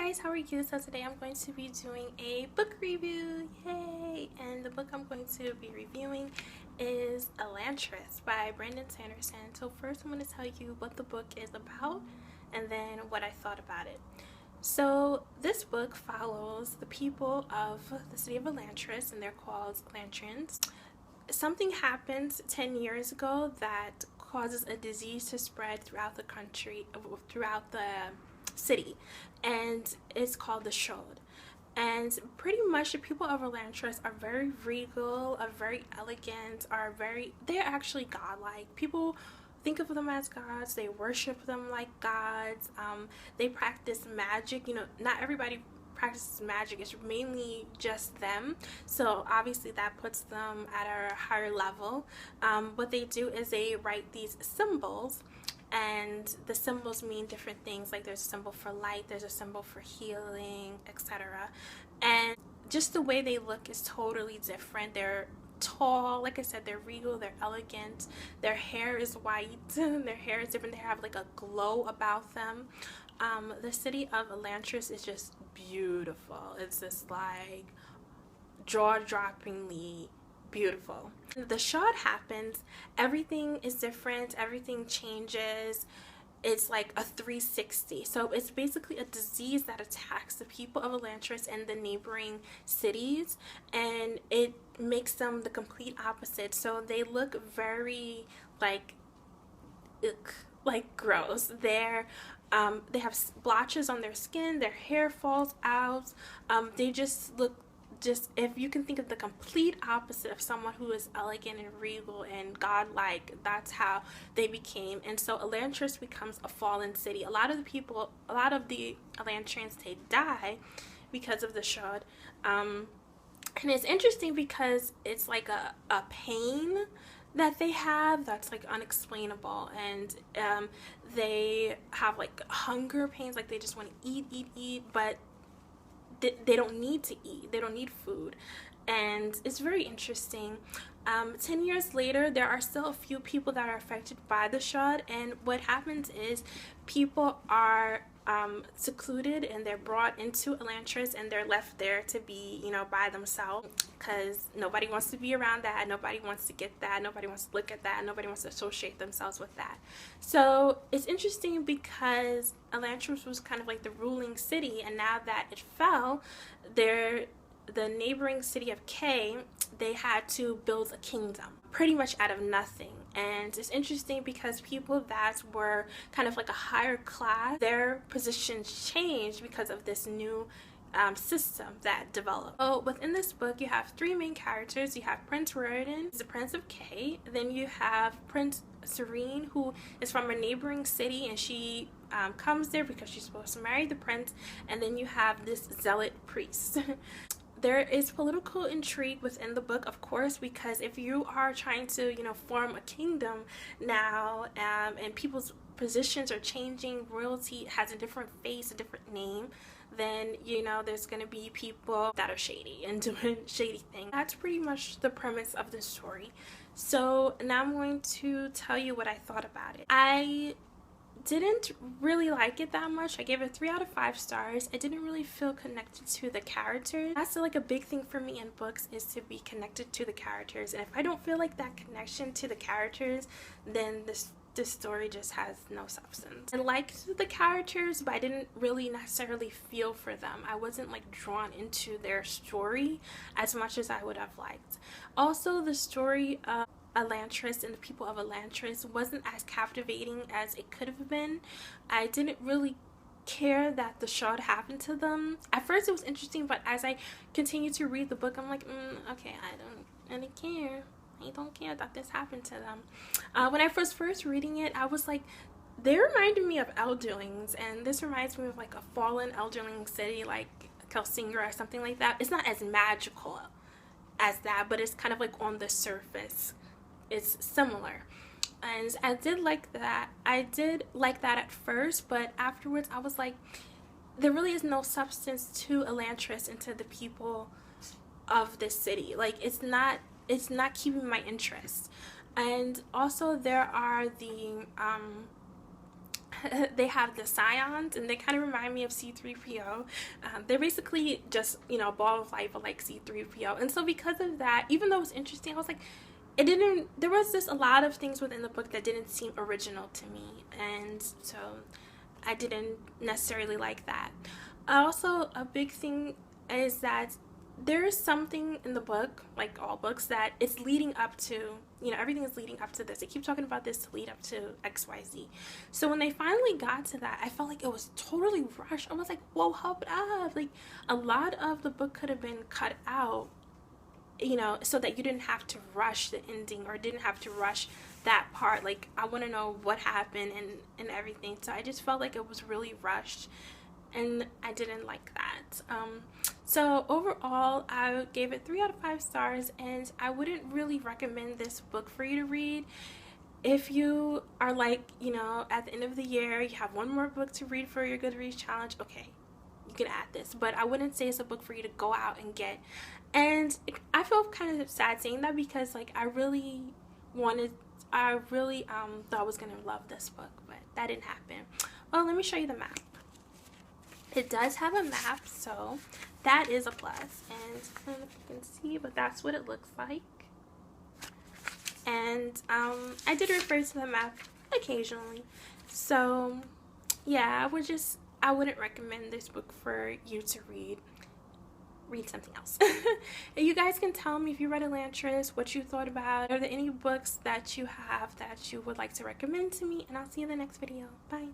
guys, how are you? So today I'm going to be doing a book review, yay! And the book I'm going to be reviewing is Elantris by Sanderson. So first I'm going to tell you what the book is about and then what I thought about it. So this book follows the people of the city of Elantris, and they're called Elantrians. Something happened 10 years ago that causes a disease to spread throughout the country, throughout the city, and it's called the Shod. And pretty much the people of Elantris are very regal, are very elegant, they're actually godlike. People think of them as gods, they worship them like gods. They practice magic. Not everybody practices magic, it's mainly just them, so obviously that puts them at a higher level. What they do is they write these symbols, and the symbols mean different things. Like there's a symbol for light, there's a symbol for healing, etc. And just the way they look is totally different. They're tall, like I said, they're regal, they're elegant, their hair is white, their hair is different, they have like a glow about them. The city of Elantris is just beautiful. It's just like jaw-droppingly beautiful. The Shod happens, everything is different, everything changes. It's like a 360. So it's basically a disease that attacks the people of Elantris and the neighboring cities, and it makes them the complete opposite. So they look very like gross. They have blotches on their skin, their hair falls out. They just look, if you can think of the complete opposite of someone who is elegant and regal and godlike, that's how they became. And so Elantris becomes a fallen city. A lot of the Elantrians, they die because of the Shod. And it's interesting because it's like a pain that they have that's like unexplainable, and they have like hunger pains, like they just want to eat, but they don't need to eat, they don't need food. And it's very interesting. 10 years later, there are still a few people that are affected by the Shod, and what happens is people are secluded and they're brought into Elantris, and they're left there to be, by themselves, because nobody wants to be around that, nobody wants to get that, nobody wants to look at that, nobody wants to associate themselves with that. So it's interesting because Elantris was kind of like the ruling city, and now that it fell, the neighboring city of K, they had to build a kingdom pretty much out of nothing. And it's interesting because people that were kind of like a higher class, their positions changed because of this new system that developed. So within this book, you have three main characters. You have Prince Ruridan, the Prince of K. Then you have Prince Serene, who is from a neighboring city, and she comes there because she's supposed to marry the prince. And then you have this zealot priest. There is political intrigue within the book, of course, because if you are trying to, form a kingdom now, and people's positions are changing, royalty has a different face, a different name, then, there's going to be people that are shady and doing shady things. That's pretty much the premise of the story. So now I'm going to tell you what I thought about it. I didn't really like it that much. I gave it 3 out of 5 stars. I didn't really feel connected to the characters. That's like a big thing for me in books, is to be connected to the characters. And if I don't feel like that connection to the characters, then this story just has no substance. I liked the characters, but I didn't really necessarily feel for them. I wasn't like drawn into their story as much as I would have liked. Also, the story of Elantris and the people of Elantris wasn't as captivating as it could have been. I didn't really care that the Shod happened to them. At first it was interesting, but as I continued to read the book, I'm like, okay, I don't really care. I don't care that this happened to them. When I was first reading it, I was like, they reminded me of Elderlings, and this reminds me of like a fallen Elderling city like Kelsinger or something like that. It's not as magical as that, but it's kind of like on the surface. It's similar, and I did like that. I did like that at first, but afterwards I was like, there really is no substance to Elantris and to the people of this city. Like it's not keeping my interest. And also there are the they have the scions, and they kind of remind me of C3PO. They're basically just, you know, a ball of light, but like C3PO. And so because of that, even though it was interesting, I was like, there was just a lot of things within the book that didn't seem original to me, and so I didn't necessarily like that. Also, a big thing is that there is something in the book, like all books, that it's leading up to, you know, everything is leading up to this. They keep talking about this to lead up to XYZ. So when they finally got to that, I felt like it was totally rushed. I was like, whoa, hold up. Like, a lot of the book could have been cut out, you know, so that you didn't have to rush the ending or didn't have to rush that part. Like, I want to know what happened and everything. So I just felt like it was really rushed, and I didn't like that. So overall, I gave it 3 out of 5 stars, and I wouldn't really recommend this book for you to read. If you are like, you know, at the end of the year, you have one more book to read for your Goodreads challenge, okay, you can add this, but I wouldn't say it's a book for you to go out and get. And I feel kind of sad saying that, because like I really thought I was gonna love this book, but that didn't happen. Well, let me show you the map. It does have a map, so that is a plus. And I don't know if you can see, but that's what it looks like. And I did refer to the map occasionally. So yeah, I wouldn't recommend this book for you to read. Read something else. And you guys can tell me if you read Elantris, what you thought about it. Are there any books that you have that you would like to recommend to me? And I'll see you in the next video. Bye.